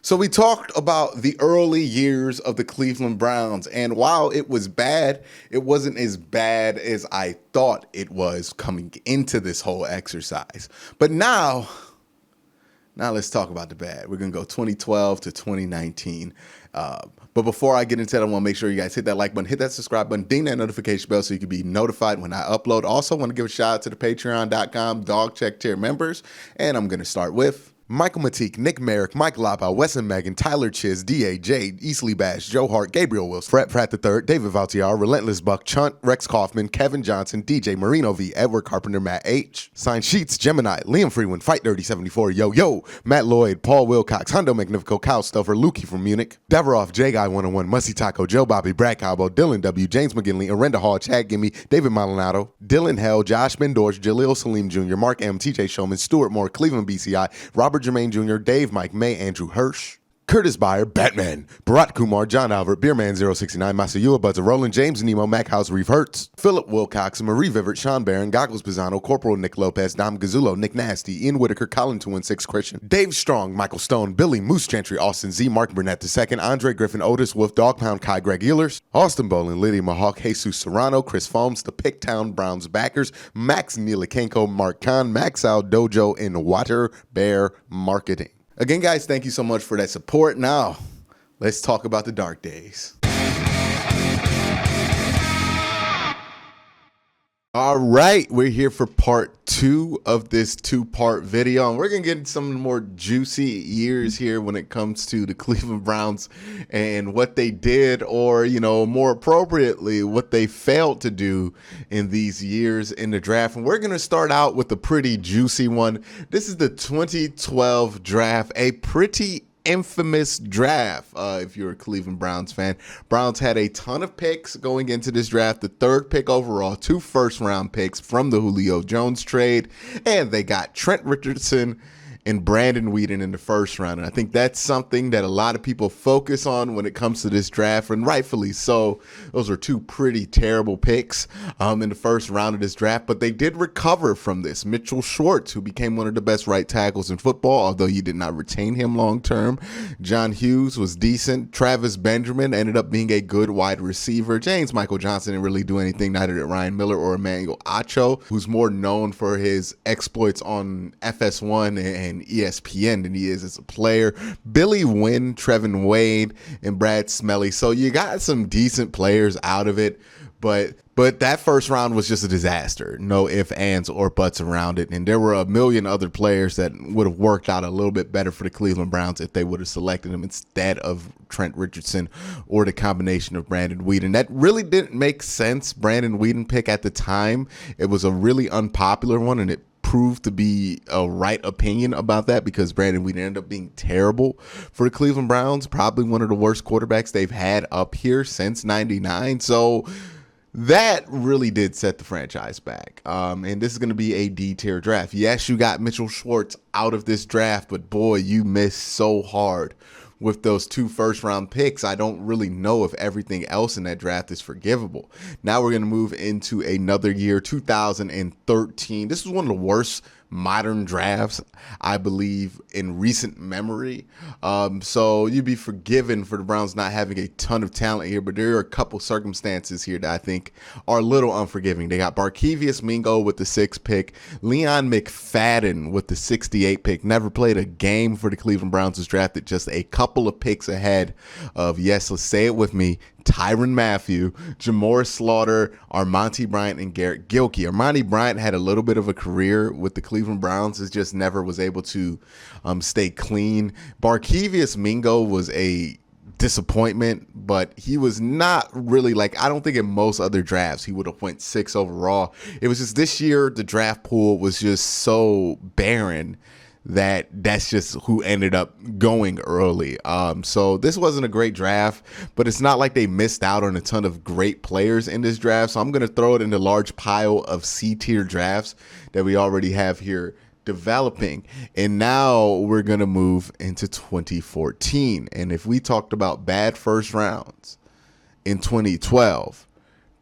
So we talked about the early years of the Cleveland Browns, and while it was bad, it wasn't as bad as I thought it was coming into this whole exercise. But now let's talk about the bad. We're going to go 2012 to 2019. But before I get into that, I want to make sure you guys hit that like button, hit that subscribe button, ding that notification bell so you can be notified when I upload. Also, want to give a shout out to the patreon.com dog check tier members. And I'm going to start with Michael Matique, Nick Merrick, Mike Lapa, Wesson Megan, Tyler Chiz, D.A. Jade, Easley Bash, Joe Hart, Gabriel Wilson, Fred Pratt III, David Valtiar, Relentless Buck, Chunt, Rex Kaufman, Kevin Johnson, DJ Marino V, Edward Carpenter, Matt H, Sign Sheets, Gemini, Liam Freeman, Fight Dirty 74, Yo, Matt Lloyd, Paul Wilcox, Hundo Magnifico, Kyle Stuffer, Lukey from Munich, Deveroff, J Guy 101, Musty Taco, Joe Bobby, Brad Calbo, Dylan W, James McGinley, Arenda Hall, Chad Gimme, David Maldonado, Dylan Hell, Josh Mendorch, Jaleel Salim Jr., Mark M, TJ Showman, Stuart Moore, Cleveland BCI, Robert Jermaine Jr., Dave Mike May, Andrew Hirsch, Curtis Byer, Batman, Bharat Kumar, John Albert, Beerman 069, Masayua Buzzer, Roland James, Nemo, Mac House, Reeve Hertz, Philip Wilcox, Marie Vivert, Sean Barron, Goggles Pisano, Corporal Nick Lopez, Dom Gazzulo, Nick Nasty, Ian Whitaker, Colin 216 Christian, Dave Strong, Michael Stone, Billy Moose Gentry, Austin Z, Mark Burnett II, Andre Griffin, Otis Wolf, Dog Pound, Kai Greg Ehlers, Austin Bolin, Lydia Mahawk, Jesus Serrano, Chris Foams, the Picktown Browns backers, Max Neelakenko, Mark Khan, Max Al Dojo, and Water Bear Marketing. Again, guys, thank you so much for that support. Now, let's talk about the dark days. All right, we're here for part 2 of this 2-part video, and we're going to get into some more juicy years here when it comes to the Cleveland Browns and what they did, or, more appropriately, what they failed to do in these years in the draft. And we're going to start out with a pretty juicy one. This is the 2012 draft, a pretty infamous draft. If you're a Cleveland Browns fan, Browns had a ton of picks going into this draft. The 3rd pick overall, 2 first-round picks from the Julio Jones trade, and they got Trent Richardson and Brandon Weeden in the first round. And I think that's something that a lot of people focus on when it comes to this draft, and rightfully so. Those are 2 pretty terrible picks in the first round of this draft, but they did recover from this. Mitchell Schwartz, who became one of the best right tackles in football, although you did not retain him long term. John Hughes was decent. Travis Benjamin ended up being a good wide receiver. James Michael Johnson didn't really do anything, neither did Ryan Miller or Emmanuel Acho, who's more known for his exploits on FS1 and ESPN than he is as a player. Billy Wynn, Trevin Wade, and Brad Smelly. So you got some decent players out of it, but that first round was just a disaster. No ifs, ands, or buts around it. And there were a million other players that would have worked out a little bit better for the Cleveland Browns if they would have selected him instead of Trent Richardson or the combination of Brandon Weeden. That really didn't make sense. Brandon Weeden pick at the time, it was a really unpopular one, and it proved to be a right opinion about that because Brandon Weeden ended up being terrible for the Cleveland Browns, probably one of the worst quarterbacks they've had up here since '99. So that really did set the franchise back. And this is going to be a D-tier draft. Yes, you got Mitchell Schwartz out of this draft, but boy, you missed so hard with those 2 first-round picks. I don't really know if everything else in that draft is forgivable. Now we're going to move into another year, 2013. This was one of the worst modern drafts, I believe, in recent memory. So you'd be forgiven for the Browns not having a ton of talent here, but there are a couple circumstances here that I think are a little unforgiving. They got Barkevious Mingo with the 6th pick, Leon McFadden with the 68 pick. Never played a game for the Cleveland Browns, was drafted just a couple of picks ahead of, yes, let's say it with me, Tyrann Mathieu, Jamor Slaughter, Armonte Bryant, and Garrett Gilkey. Armonte Bryant had a little bit of a career with the Cleveland Browns, it just never was able to stay clean. Barkevious Mingo was a disappointment, but he was not really, I don't think in most other drafts he would have went 6 overall. It was just this year the draft pool was just so barren that's just who ended up going early. So this wasn't a great draft, but it's not like they missed out on a ton of great players in this draft. So I'm going to throw it in the large pile of C-tier drafts that we already have here developing. And now we're going to move into 2014. And if we talked about bad first rounds in 2012,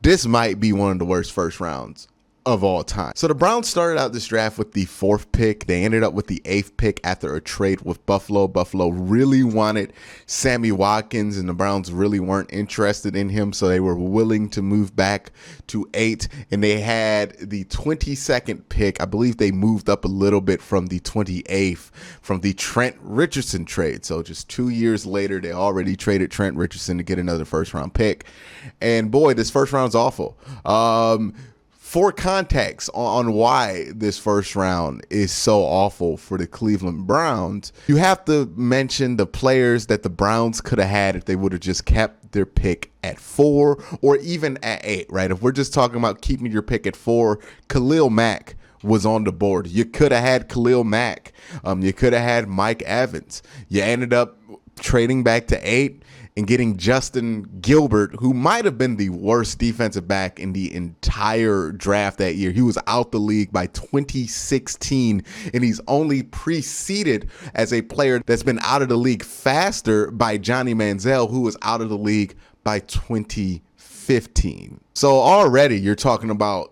this might be one of the worst first rounds of all time. So the Browns started out this draft with the 4th pick. They ended up with the 8th pick after a trade with Buffalo. Buffalo really wanted Sammy Watkins, and the Browns really weren't interested in him, so they were willing to move back to 8, and they had the 22nd pick. I believe they moved up a little bit from the 28th from the Trent Richardson trade. So just 2 years later, they already traded Trent Richardson to get another first-round pick. And boy, this first round's awful. For context on why this first round is so awful for the Cleveland Browns, you have to mention the players that the Browns could have had if they would have just kept their pick at 4 or even at 8, right? If we're just talking about keeping your pick at 4, Khalil Mack was on the board. You could have had Khalil Mack. You could have had Mike Evans. You ended up trading back to 8 and getting Justin Gilbert, who might have been the worst defensive back in the entire draft that year. He was out the league by 2016, and he's only preceded as a player that's been out of the league faster by Johnny Manziel, who was out of the league by 2015. So already you're talking about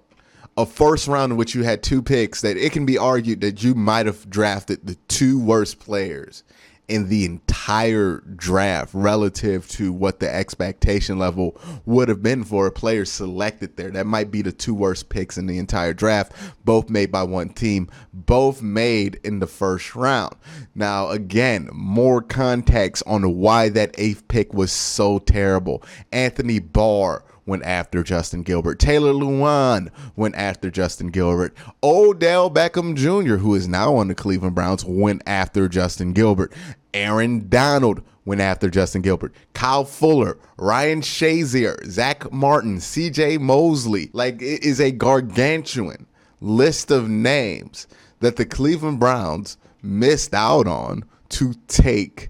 a first round in which you had 2 picks that it can be argued that you might have drafted the 2 worst players in the entire draft relative to what the expectation level would have been for a player selected there. That might be the 2 worst picks in the entire draft, both made by one team, both made in the first round. Now, again, more context on why that 8th pick was so terrible. Anthony Barr went after Justin Gilbert. Taylor Lewan went after Justin Gilbert. Odell Beckham Jr., who is now on the Cleveland Browns, went after Justin Gilbert. Aaron Donald went after Justin Gilbert. Kyle Fuller, Ryan Shazier, Zach Martin, CJ Mosley. Like, it is a gargantuan list of names that the Cleveland Browns missed out on to take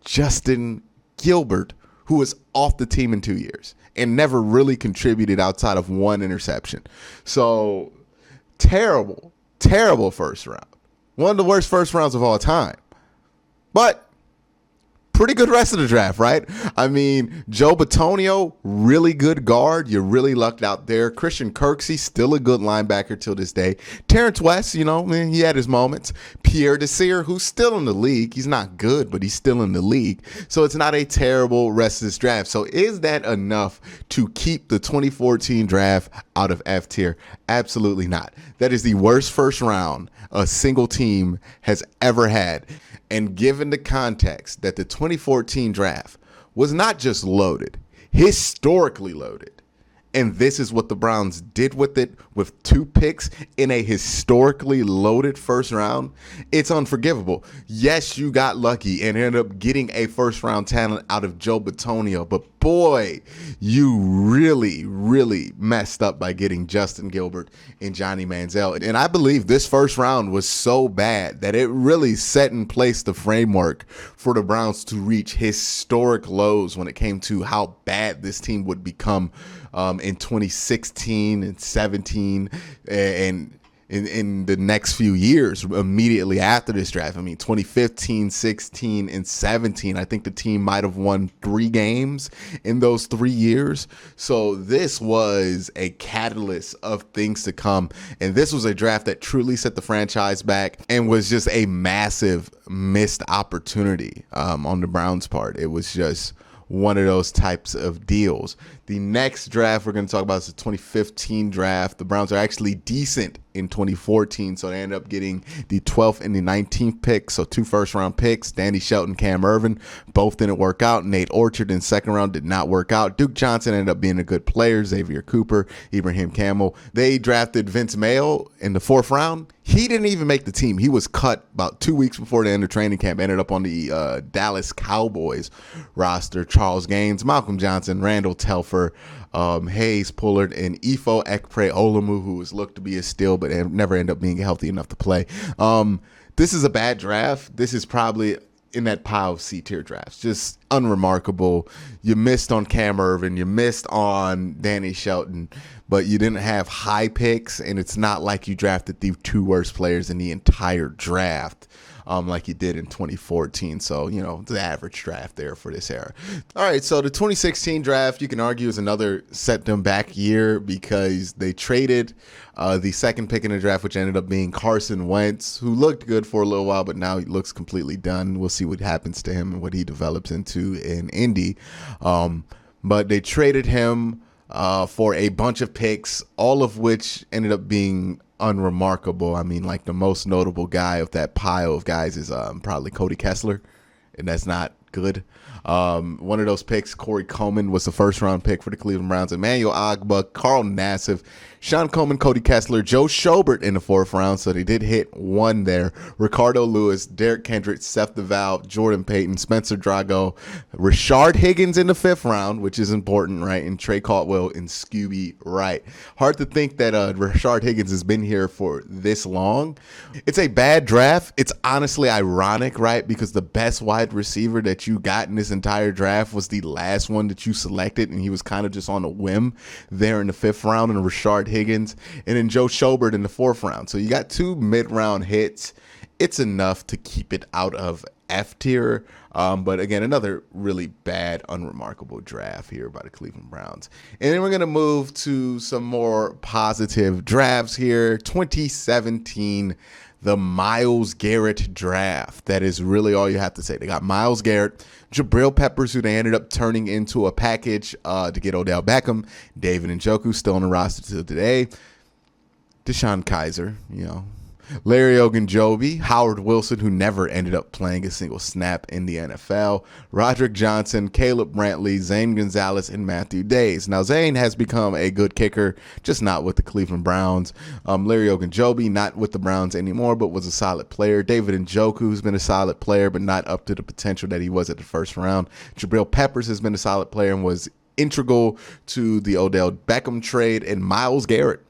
Justin Gilbert, who was off the team in 2 years and never really contributed outside of 1 interception. So terrible, terrible first round. One of the worst first rounds of all time. But pretty good rest of the draft, right? I mean, Joe Bitonio, really good guard. You really lucked out there. Christian Kirksey, still a good linebacker till this day. Terrence West, you know, man, he had his moments. Pierre Desir, who's still in the league. He's not good, but he's still in the league. So it's not a terrible rest of this draft. So is that enough to keep the 2014 draft out of F tier? Absolutely not. That is the worst first round a single team has ever had. And given the context that the 2014 draft was not just loaded, historically loaded, and this is what the Browns did with it with 2 picks in a historically loaded first round, it's unforgivable. Yes, you got lucky and ended up getting a first round talent out of Joe Bitonio, but boy, you really, really messed up by getting Justin Gilbert and Johnny Manziel. And I believe this first round was so bad that it really set in place the framework for the Browns to reach historic lows when it came to how bad this team would become in 2016 and 17 and in the next few years immediately after this draft. I mean, 2015, 16, and 17, I think the team might have won 3 games in those 3 years. So this was a catalyst of things to come. And this was a draft that truly set the franchise back and was just a massive missed opportunity on the Browns' part. It was just one of those types of deals. The next draft we're going to talk about is the 2015 draft. The Browns are actually decent in 2014, so they ended up getting the 12th and the 19th pick, so 2 first-round picks. Danny Shelton, Cam Ervin, both didn't work out. Nate Orchard in second round did not work out. Duke Johnson ended up being a good player. Xavier Cooper, Ibrahim Campbell. They drafted Vince Mayo in the 4th round. He didn't even make the team. He was cut about 2 weeks before the end of training camp, ended up on the Dallas Cowboys roster. Charles Gaines, Malcolm Johnson, Randall Telfer, Hayes Pullard, and Ifo Ekpre Olumu, who was looked to be a steal but never ended up being healthy enough to play. This is a bad draft. This is probably in that pile of C-tier drafts. Just unremarkable. You missed on Cam Ervin. You missed on Danny Shelton, but you didn't have high picks, and it's not like you drafted the 2 worst players in the entire draft. like he did in 2014. So, you know, the average draft there for this era. All right, so the 2016 draft, you can argue, is another set them back year because they traded the second pick in the draft, which ended up being Carson Wentz, who looked good for a little while, but now he looks completely done. We'll see what happens to him and what he develops into in Indy. But they traded him for a bunch of picks, all of which ended up being unremarkable. I mean, like the most notable guy of that pile of guys is probably Cody Kessler, and that's not good. One of those picks, Corey Coleman, was the first round pick for the Cleveland Browns. Emmanuel Ogbah, Carl Nassif, Sean Coleman, Cody Kessler, Joe Schobert in the fourth round. So they did hit one there. Ricardo Lewis, Derek Kendrick, Seth DeVal, Jordan Payton, Spencer Drago, Rashard Higgins in the fifth round, which is important, right? And Trey Caldwell and Scooby Wright. Hard to think that Rashard Higgins has been here for this long. It's a bad draft. It's honestly ironic, right? Because the best wide receiver that you got in this entire draft was the last one that you selected, and he was kind of just on a whim there in the fifth round, and Rashard Higgins, and then Joe Schobert in the fourth round. So you got two mid-round hits. It's enough to keep it out of F tier. But again, another really bad, unremarkable draft here by the Cleveland Browns. And then we're going to move to some more positive drafts here. 2017, the Myles Garrett draft. That is really all you have to say. They got Myles Garrett, Jabril Peppers, who they ended up turning into a package to get Odell Beckham, David Njoku, still on the roster till today, Deshaun Kaiser, you know, Larry Ogunjobi, Howard Wilson, who never ended up playing a single snap in the NFL, Roderick Johnson, Caleb Brantley, Zane Gonzalez, and Matthew Days. Now, Zane has become a good kicker, just not with the Cleveland Browns. Larry Ogunjobi, not with the Browns anymore, but was a solid player. David Njoku, who's been a solid player, but not up to the potential that he was at the first round. Jabril Peppers has been a solid player and was integral to the Odell Beckham trade. And Myles Garrett,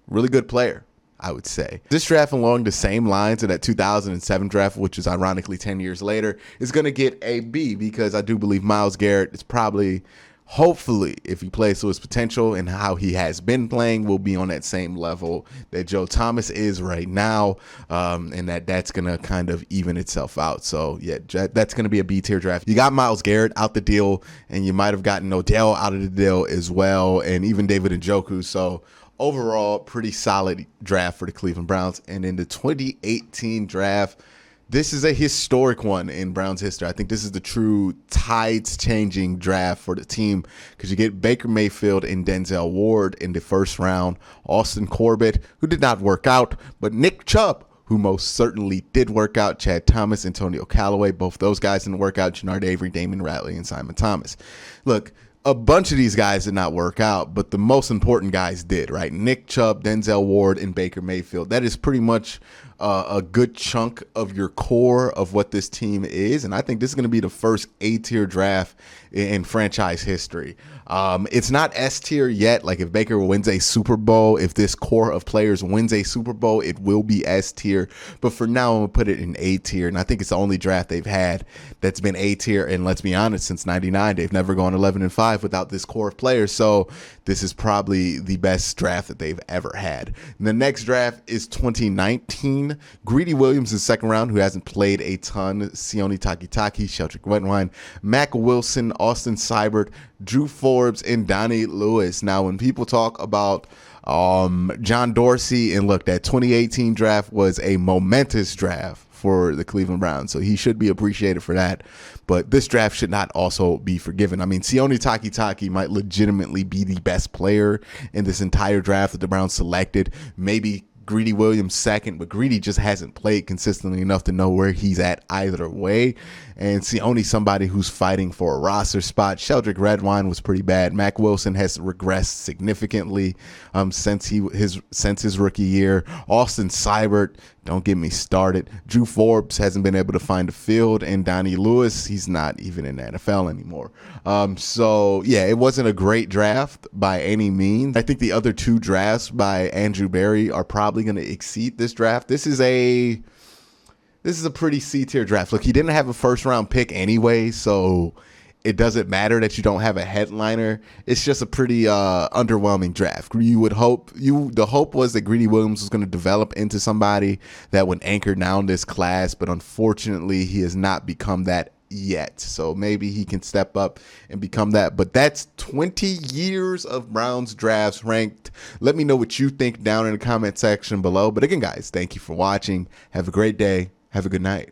really good player, I would say. This draft, along the same lines of that 2007 draft, which is ironically 10 years later, is going to get a B, because I do believe Myles Garrett is probably, hopefully, if he plays to his potential and how he has been playing, will be on that same level that Joe Thomas is right now, and that's going to kind of even itself out. So, yeah, that's going to be a B tier draft. You got Myles Garrett out the deal, and you might have gotten Odell out of the deal as well, and even David Njoku. So, overall, pretty solid draft for the Cleveland Browns. And in the 2018 draft, this is a historic one in Browns history. I think this is the true tides-changing draft for the team, because you get Baker Mayfield and Denzel Ward in the first round, Austin Corbett, who did not work out, but Nick Chubb, who most certainly did work out, Chad Thomas, Antonio Callaway, both those guys didn't work out, Jannard Avery, Damon Ratley, and Simon Thomas. Look, a bunch of these guys did not work out, but the most important guys did, right? Nick Chubb, Denzel Ward, and Baker Mayfield. That is pretty much a good chunk of your core of what this team is, and I think this is going to be the first A-tier draft in franchise history. It's not S-tier yet. Like, if Baker wins a Super Bowl, if this core of players wins a Super Bowl, it will be S-tier. But for now, I'm going to put it in A-tier, and I think it's the only draft they've had that's been A-tier. And let's be honest, since 99, they've never gone 11-5 without this core of players. So this is probably the best draft that they've ever had. And the next draft is 2019. Greedy Williams in the second round, who hasn't played a ton. Sione Takitaki, Sheldrick Redwine, Mac Wilson, Austin Seibert, Drew Forbes, and Donnie Lewis. Now, when people talk about John Dorsey, and look, that 2018 draft was a momentous draft for the Cleveland Browns, so he should be appreciated for that. But this draft should not also be forgiven. I mean, Sione Takitaki might legitimately be the best player in this entire draft that the Browns selected. Maybe Greedy Williams second, but Greedy just hasn't played consistently enough to know where he's at either way. And Sione, somebody who's fighting for a roster spot. Sheldrick Redwine was pretty bad. Mac Wilson has regressed significantly since his rookie year. Austin Seibert, don't get me started. Drew Forbes hasn't been able to find a field, and Donnie Lewis, he's not even in the NFL anymore. So yeah, it wasn't a great draft by any means. I think the other two drafts by Andrew Berry are probably going to exceed this draft. This is a pretty C-tier draft. Look, he didn't have a first-round pick anyway, so it doesn't matter that you don't have a headliner. It's just a pretty underwhelming draft. The hope was that Greedy Williams was going to develop into somebody that would anchor down this class, but unfortunately he has not become that yet. So maybe he can step up and become that. But that's 20 years of Browns drafts ranked. Let me know what you think down in the comment section below. But again, guys, thank you for watching. Have a great day. Have a good night.